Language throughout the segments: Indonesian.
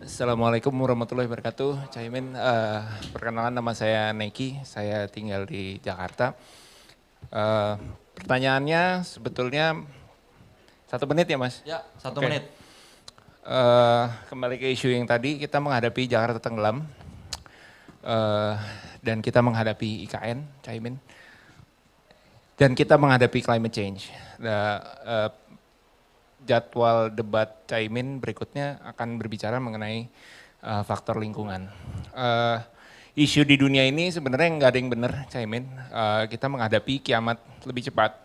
Assalamualaikum warahmatullahi wabarakatuh. Caimin, perkenalan nama saya Neki, saya tinggal di Jakarta. Eh, Pertanyaannya sebetulnya 1 menit ya Mas? Ya, satu Oke. menit. Kembali ke isu yang tadi, kita menghadapi Jakarta tenggelam eh, dan kita menghadapi IKN, Caimin, dan kita menghadapi climate change. Nah, jadwal debat Caimin berikutnya akan berbicara mengenai faktor lingkungan. Isu di dunia ini sebenarnya nggak ada yang benar, Caimin. Kita menghadapi kiamat lebih cepat.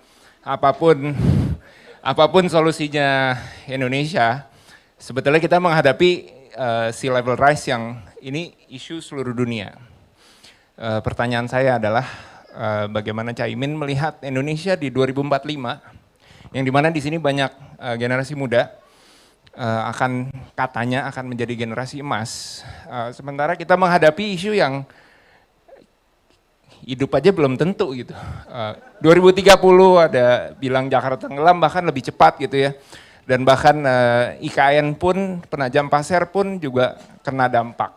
Apapun solusinya Indonesia, sebetulnya kita menghadapi sea level rise yang ini isu seluruh dunia. Pertanyaan saya adalah bagaimana Caimin melihat Indonesia di 2045, yang dimana di sini banyak generasi muda katanya akan menjadi generasi emas. Sementara kita menghadapi isu yang hidup aja belum tentu gitu. 2030 ada bilang Jakarta tenggelam bahkan lebih cepat gitu ya. Dan bahkan IKN pun, Penajam Pasir pun juga kena dampak.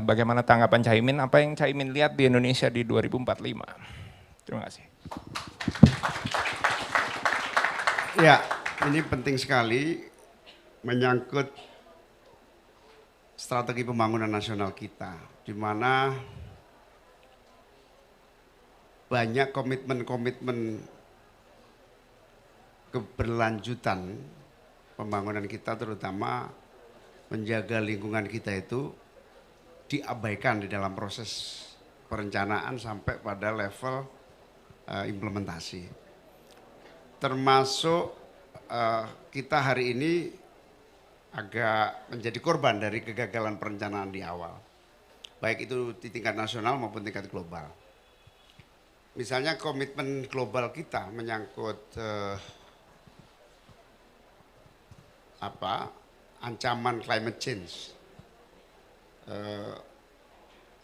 Bagaimana tanggapan Caimin? Apa yang Caimin lihat di Indonesia di 2045? Terima kasih. Ya, ini penting sekali menyangkut strategi pembangunan nasional kita, di mana banyak komitmen-komitmen keberlanjutan pembangunan kita, terutama menjaga lingkungan kita itu diabaikan di dalam proses perencanaan sampai pada level implementasi. Termasuk kita hari ini agak menjadi korban dari kegagalan perencanaan di awal. Baik itu di tingkat nasional maupun tingkat global. Misalnya komitmen global kita menyangkut ancaman climate change.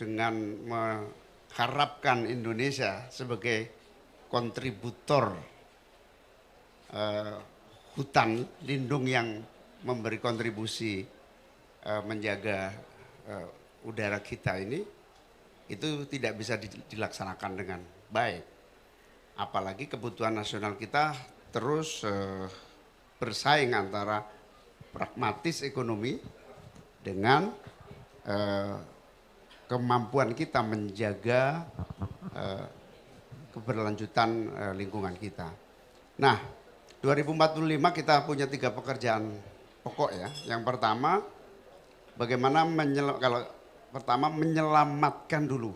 Dengan mengharapkan Indonesia sebagai kontributor hutan lindung yang memberi kontribusi menjaga udara kita ini, itu tidak bisa dilaksanakan dengan baik. Apalagi kebutuhan nasional kita terus bersaing antara pragmatis ekonomi dengan kemampuan kita menjaga keberlanjutan lingkungan kita. Nah, 2045 kita punya 3 pekerjaan pokok ya. Yang pertama, bagaimana menyelamatkan dulu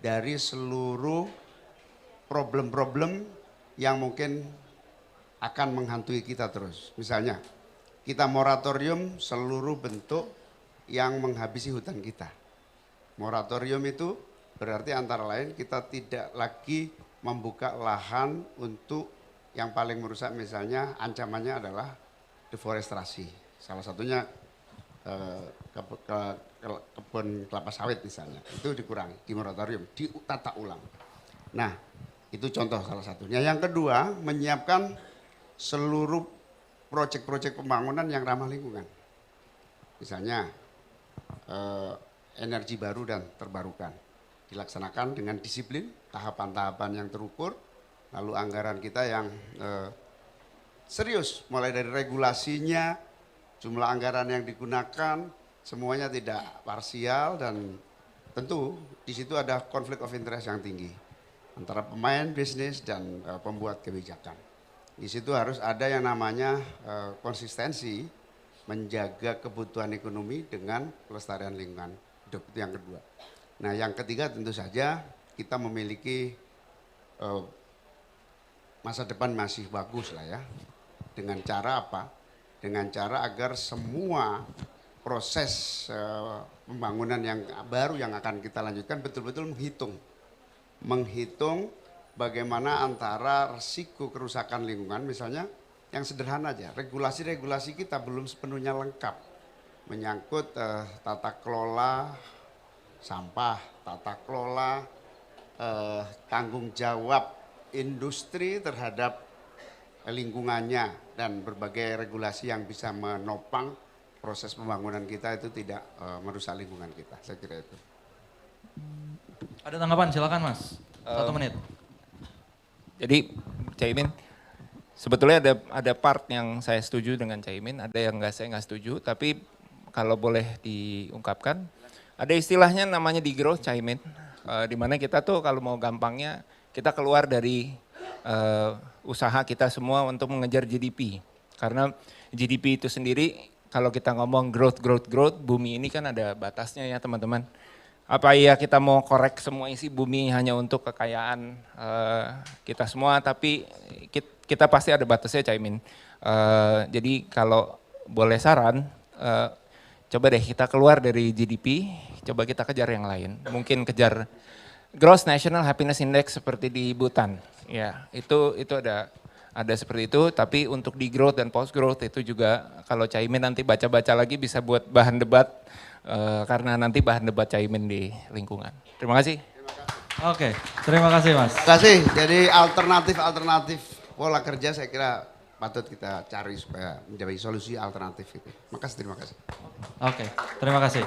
dari seluruh problem-problem yang mungkin akan menghantui kita terus. Misalnya, kita moratorium seluruh bentuk yang menghabisi hutan kita. Moratorium itu berarti antara lain kita tidak lagi membuka lahan untuk yang paling merusak, misalnya ancamannya adalah deforestasi. Salah satunya kebun kelapa sawit misalnya, itu dikurangi, di moratorium, ditata ulang. Nah, itu contoh salah satunya. Yang kedua, menyiapkan seluruh proyek-proyek pembangunan yang ramah lingkungan. Misalnya energi baru dan terbarukan. Dilaksanakan dengan disiplin, tahapan-tahapan yang terukur, lalu anggaran kita yang serius, mulai dari regulasinya, jumlah anggaran yang digunakan, semuanya tidak parsial, dan tentu di situ ada konflik of interest yang tinggi antara pemain bisnis dan pembuat kebijakan. Di situ harus ada yang namanya konsistensi menjaga kebutuhan ekonomi dengan pelestarian lingkungan hidup, itu yang kedua. Nah, yang ketiga tentu saja kita memiliki masa depan masih bagus lah ya. Dengan cara apa? Dengan cara agar semua proses pembangunan yang baru yang akan kita lanjutkan betul-betul menghitung bagaimana antara risiko kerusakan lingkungan, misalnya yang sederhana aja, regulasi-regulasi kita belum sepenuhnya lengkap menyangkut tata kelola sampah, tata kelola tanggung jawab industri terhadap lingkungannya, dan berbagai regulasi yang bisa menopang proses pembangunan kita itu tidak merusak lingkungan kita. Saya kira itu. Ada tanggapan, silakan Mas. 1 menit. Jadi Caimin, sebetulnya ada part yang saya setuju dengan Caimin, ada yang saya nggak setuju, tapi kalau boleh diungkapkan, ada istilahnya namanya degrowth Caimin, di mana kita tuh kalau mau gampangnya, kita keluar dari usaha kita semua untuk mengejar GDP. Karena GDP itu sendiri, kalau kita ngomong growth, bumi ini kan ada batasnya ya teman-teman. Apa iya kita mau korek semua isi bumi hanya untuk kekayaan kita semua, tapi kita pasti ada batasnya Caimin. Jadi kalau boleh saran, coba deh kita keluar dari GDP, coba kita kejar yang lain. Mungkin kejar Gross National Happiness Index seperti di Bhutan. Ya, itu ada seperti itu, tapi untuk di growth dan post growth itu juga kalau Caimin nanti baca-baca lagi bisa buat bahan debat. Karena nanti bahan debat Caimin di lingkungan. Terima kasih. Oke, terima kasih Mas. Terima kasih. Jadi alternatif pola kerja saya kira patut kita cari supaya menjadi solusi alternatif itu. Makasih, terima kasih. Oke, terima kasih.